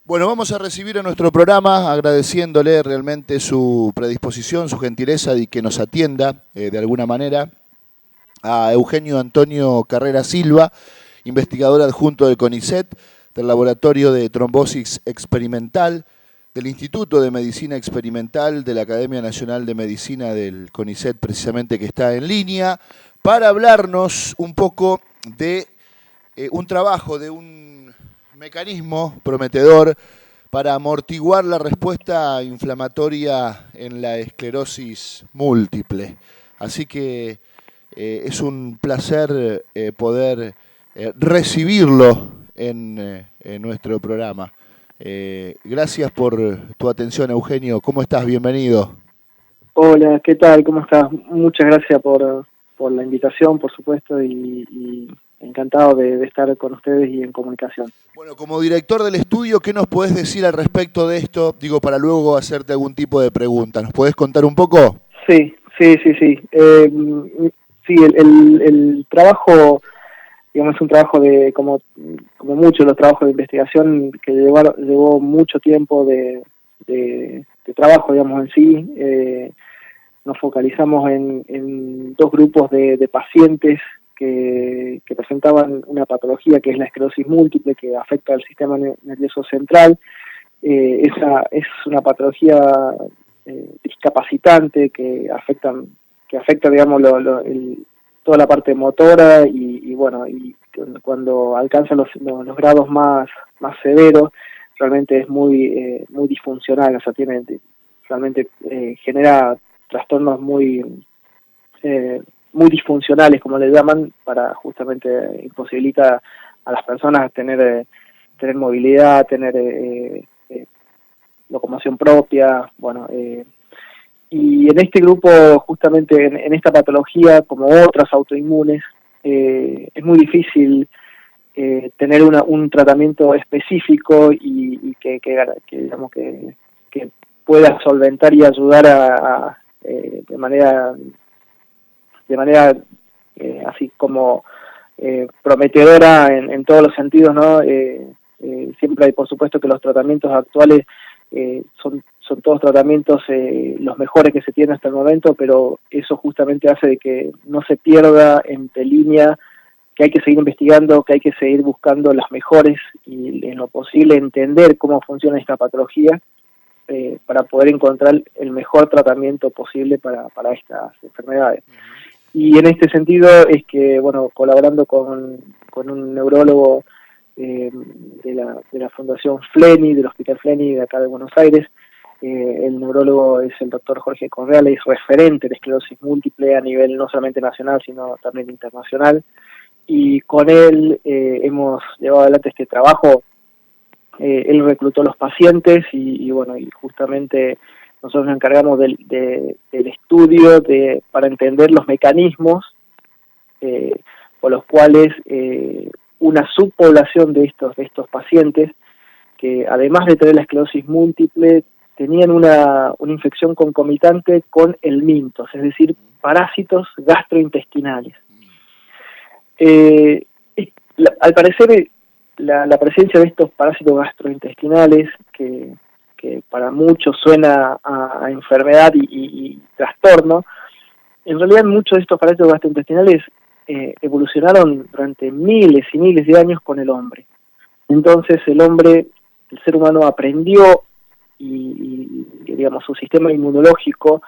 Bueno, vamos a recibir a nuestro programa agradeciéndole realmente su predisposición, su gentileza y que nos atienda de alguna manera a Eugenio Antonio Carrera Silva, investigador adjunto del CONICET, del Laboratorio de Trombosis Experimental, del Instituto de Medicina Experimental de la Academia Nacional de Medicina del CONICET, precisamente que está en línea, para hablarnos un poco de un trabajo, de un mecanismo prometedor para amortiguar la respuesta inflamatoria en la esclerosis múltiple. Así que es un placer poder recibirlo en nuestro programa. Gracias por tu atención, Eugenio. ¿Cómo estás? Bienvenido. Hola, ¿qué tal? ¿Cómo estás? Muchas gracias por la invitación, por supuesto, y encantado de estar con ustedes y en comunicación. Bueno, como director del estudio, ¿qué nos podés decir al respecto de esto? Digo, para luego hacerte algún tipo de pregunta. ¿Nos podés contar un poco? Sí. Sí, el trabajo, digamos, es un trabajo de, como muchos los trabajos de investigación, que llevó mucho tiempo de trabajo, digamos, en sí. Nos focalizamos en dos grupos de pacientes que presentaban una patología que es la esclerosis múltiple, que afecta al sistema nervioso central. Esa es una patología discapacitante que afecta, digamos, toda la parte motora y cuando alcanza los grados más severos, realmente es muy disfuncional, o sea, realmente genera trastornos muy disfuncionales, como le llaman, para justamente imposibilita a las personas tener movilidad, tener locomoción propia, y en este grupo, justamente en esta patología, como otras autoinmunes, es muy difícil tener un tratamiento específico y que digamos que pueda solventar y ayudar de manera así como prometedora en todos los sentidos, ¿no? Siempre hay, por supuesto, que los tratamientos actuales son todos tratamientos los mejores que se tienen hasta el momento, pero eso justamente hace de que no se pierda entre línea, que hay que seguir investigando, que hay que seguir buscando las mejores y en lo posible entender cómo funciona esta patología para poder encontrar el mejor tratamiento posible para estas enfermedades. Y en este sentido es que, colaborando con un neurólogo de la Fundación Fleni, del Hospital Fleni de acá de Buenos Aires, el neurólogo es el doctor Jorge Correal, es referente de esclerosis múltiple a nivel no solamente nacional, sino también internacional, y con él hemos llevado adelante este trabajo. Él reclutó los pacientes y justamente nosotros nos encargamos del estudio para entender los mecanismos por los cuales una subpoblación de estos pacientes, que además de tener la esclerosis múltiple, tenían una infección concomitante con el mintos, es decir, parásitos gastrointestinales. Al parecer, la presencia de estos parásitos gastrointestinales, que para muchos suena a enfermedad y trastorno, en realidad muchos de estos parásitos gastrointestinales evolucionaron durante miles y miles de años con el hombre. Entonces el ser humano aprendió y digamos, su sistema inmunológico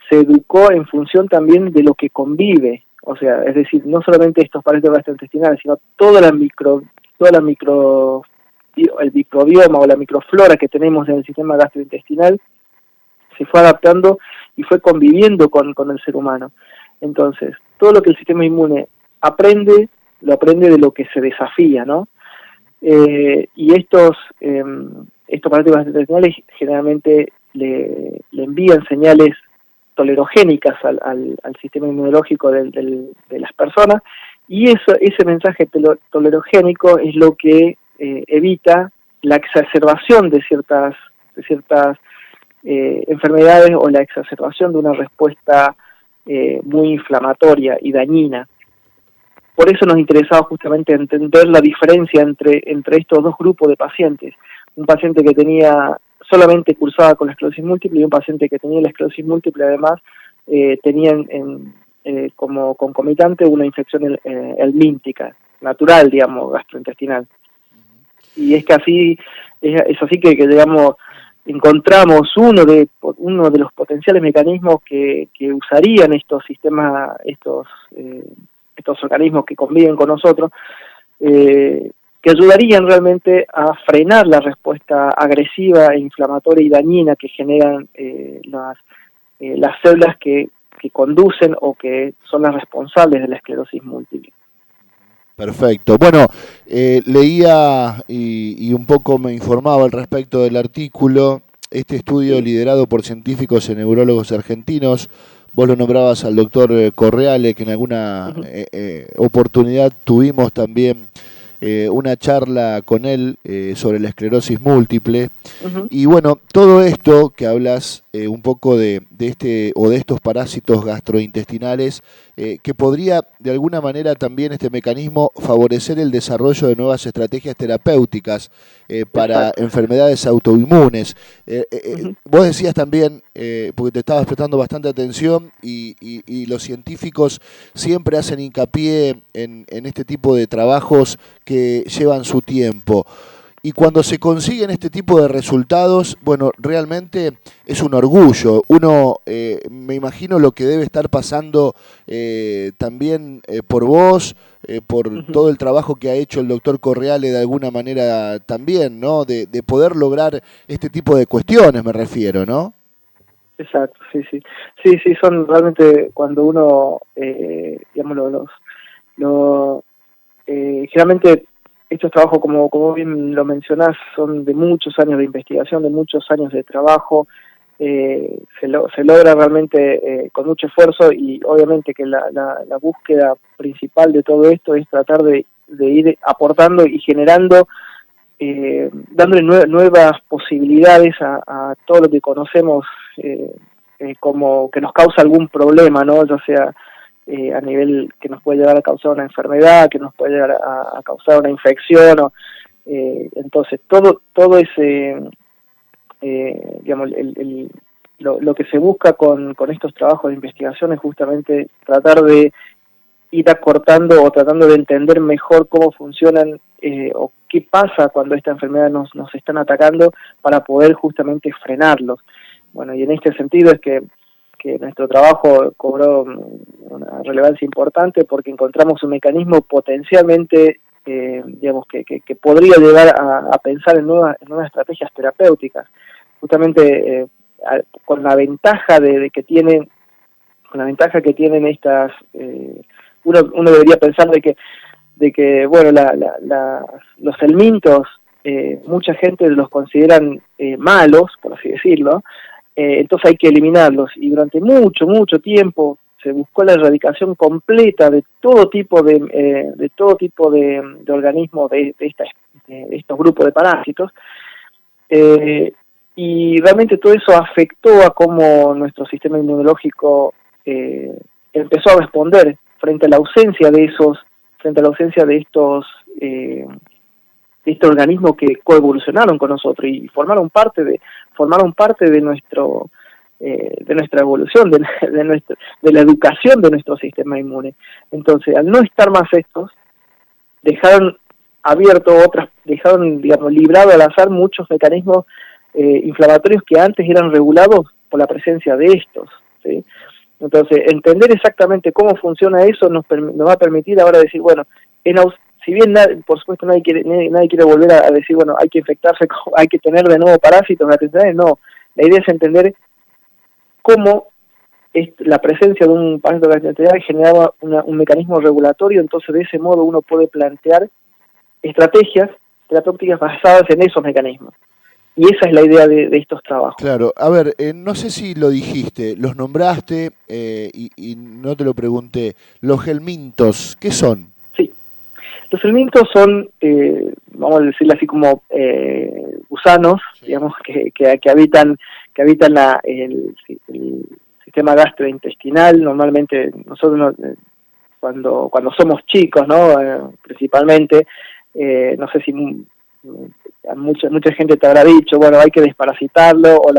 se educó en función también de lo que convive. O sea, es decir, no solamente estos parásitos gastrointestinales, sino el microbioma o la microflora que tenemos en el sistema gastrointestinal se fue adaptando y fue conviviendo con el ser humano. Entonces, todo lo que el sistema inmune aprende, lo aprende de lo que se desafía, ¿no? Y estos parásitos gastrointestinales generalmente le envían señales tolerogénicas al sistema inmunológico de las personas, y ese mensaje tolerogénico es lo que evita la exacerbación de ciertas enfermedades o la exacerbación de una respuesta muy inflamatoria y dañina. Por eso nos interesaba justamente entender la diferencia entre estos dos grupos de pacientes, un paciente que tenía solamente cursaba con la esclerosis múltiple y un paciente que tenía la esclerosis múltiple además tenía como concomitante una infección helmíntica, natural, digamos, gastrointestinal. Y es que así, es así que digamos, encontramos uno de los potenciales mecanismos que usarían estos sistemas, estos organismos que conviven con nosotros, que ayudarían realmente a frenar la respuesta agresiva e inflamatoria y dañina que generan las células que conducen o que son las responsables de la esclerosis múltiple. Perfecto. Bueno, leía y un poco me informaba al respecto del artículo. Este estudio liderado por científicos y neurólogos argentinos, vos lo nombrabas al doctor Correale, que en alguna oportunidad tuvimos también una charla con él sobre la esclerosis múltiple. Y bueno, todo esto que hablas un poco de estos parásitos gastrointestinales, que podría de alguna manera también este mecanismo favorecer el desarrollo de nuevas estrategias terapéuticas para enfermedades autoinmunes. Vos decías también, porque te estabas prestando bastante atención, y los científicos siempre hacen hincapié en este tipo de trabajos que llevan su tiempo. Y cuando se consiguen este tipo de resultados, bueno, realmente es un orgullo. Uno, me imagino lo que debe estar pasando también por vos, por todo el trabajo que ha hecho el doctor Correale de alguna manera también, ¿no? De poder lograr este tipo de cuestiones, me refiero, ¿no? Exacto, sí, sí. Sí, sí, son realmente cuando uno, digamos, generalmente estos trabajos, como bien lo mencionás, son de muchos años de investigación, de muchos años de trabajo, se logra realmente con mucho esfuerzo, y obviamente que la búsqueda principal de todo esto es tratar de ir aportando y generando, dándole nuevas posibilidades a todo lo que conocemos como que nos causa algún problema, ¿no? Ya sea a nivel que nos puede llegar a causar una enfermedad, que nos puede llegar a causar una infección, entonces todo ese, digamos, lo que se busca con estos trabajos de investigación es justamente tratar de ir acortando o tratando de entender mejor cómo funcionan o qué pasa cuando esta enfermedad nos están atacando, para poder justamente frenarlos. Bueno, y en este sentido es que nuestro trabajo cobró una relevancia importante, porque encontramos un mecanismo potencialmente, digamos, que podría llegar a pensar en nuevas estrategias terapéuticas, justamente con la ventaja que tienen estas, uno debería pensar de que bueno, los helmintos, mucha gente los consideran malos, por así decirlo. Entonces hay que eliminarlos, y durante mucho tiempo se buscó la erradicación completa de todo tipo de organismos de estos grupos de parásitos, y realmente todo eso afectó a cómo nuestro sistema inmunológico empezó a responder frente a la ausencia de estos organismos que coevolucionaron con nosotros y formaron parte de nuestra evolución, de la educación de nuestro sistema inmune. Entonces, al no estar más estos, dejaron digamos, librado al azar muchos mecanismos inflamatorios que antes eran regulados por la presencia de estos, ¿sí? Entonces, entender exactamente cómo funciona eso nos va a permitir ahora decir, bueno, si bien por supuesto nadie quiere volver a decir, bueno, hay que infectarse, hay que tener de nuevo parásitos gastrointestinales, no. La idea es entender cómo la presencia de un parásito gastrointestinal generaba un mecanismo regulatorio. Entonces de ese modo uno puede plantear estrategias terapéuticas basadas en esos mecanismos. Y esa es la idea de estos trabajos. Claro, a ver, no sé si lo dijiste, los nombraste y no te lo pregunté. Los helmintos, ¿qué son? Sí, los helmintos son, vamos a decirlo así, como gusanos, sí, digamos, que habitan el sistema gastrointestinal. Normalmente nosotros cuando somos chicos, ¿no? Principalmente, no sé si mucha gente te habrá dicho, bueno, hay que desparasitarlo, o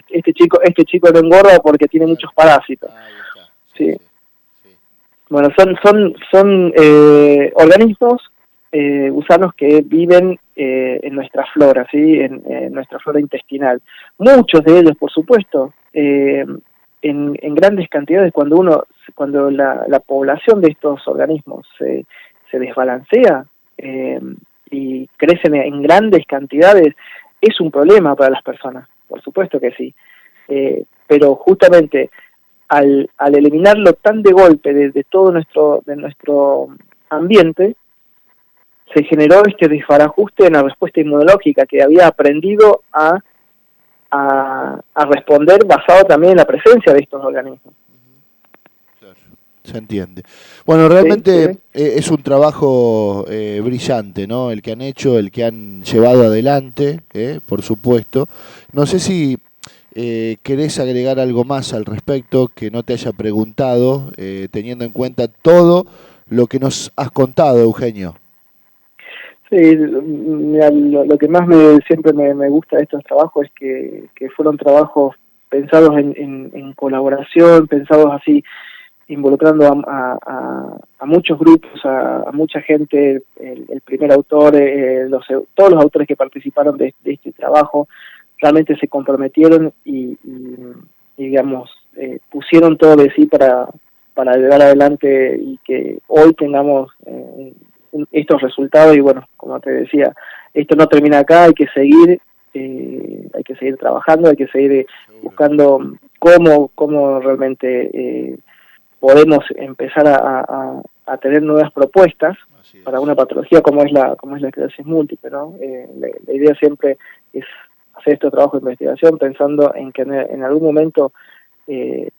este chico no engorda porque tiene muchos parásitos. Sí. Bueno, son organismos gusanos que viven en nuestra flora, ¿sí? En nuestra flora intestinal. Muchos de ellos, por supuesto, en grandes cantidades, cuando la población de estos organismos se desbalancea y crecen en grandes cantidades, es un problema para las personas, por supuesto que sí. Pero justamente al eliminarlo tan de golpe de todo nuestro ambiente, se generó este desbarajuste en la respuesta inmunológica que había aprendido a responder basado también en la presencia de estos organismos. Claro, se entiende. Bueno, realmente es un trabajo brillante, ¿no? El que han hecho, el que han llevado adelante, por supuesto. No sé si querés agregar algo más al respecto que no te haya preguntado, teniendo en cuenta todo lo que nos has contado, Eugenio. Sí, mira, lo que más siempre me gusta de estos trabajos es que fueron trabajos pensados en colaboración, pensados así, involucrando a muchos grupos, a mucha gente, el primer autor, todos los autores que participaron de este trabajo, realmente se comprometieron y digamos, pusieron todo de sí para llevar adelante y que hoy tengamos estos resultados. Y bueno, como te decía, esto no termina acá, hay que seguir trabajando, hay que seguir buscando cómo realmente podemos empezar a tener nuevas propuestas para una patología como es la esclerosis múltiple, ¿no? La idea siempre es hacer este trabajo de investigación pensando en que en algún momento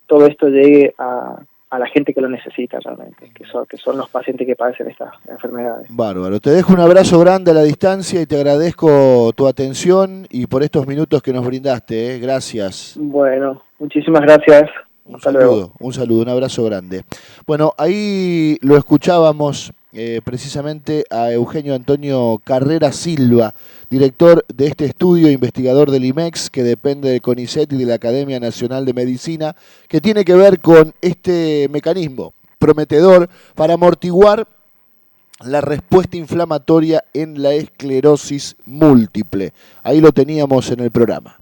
todo esto llegue a la gente que lo necesita realmente, que son los pacientes que padecen estas enfermedades. Bárbaro, te dejo un abrazo grande a la distancia y te agradezco tu atención y por estos minutos que nos brindaste, gracias. Bueno, muchísimas gracias. Un saludo, un abrazo grande. Bueno, ahí lo escuchábamos precisamente a Eugenio Antonio Carrera Silva, director de este estudio, investigador del IMEX, que depende del CONICET y de la Academia Nacional de Medicina, que tiene que ver con este mecanismo prometedor para amortiguar la respuesta inflamatoria en la esclerosis múltiple. Ahí lo teníamos en el programa.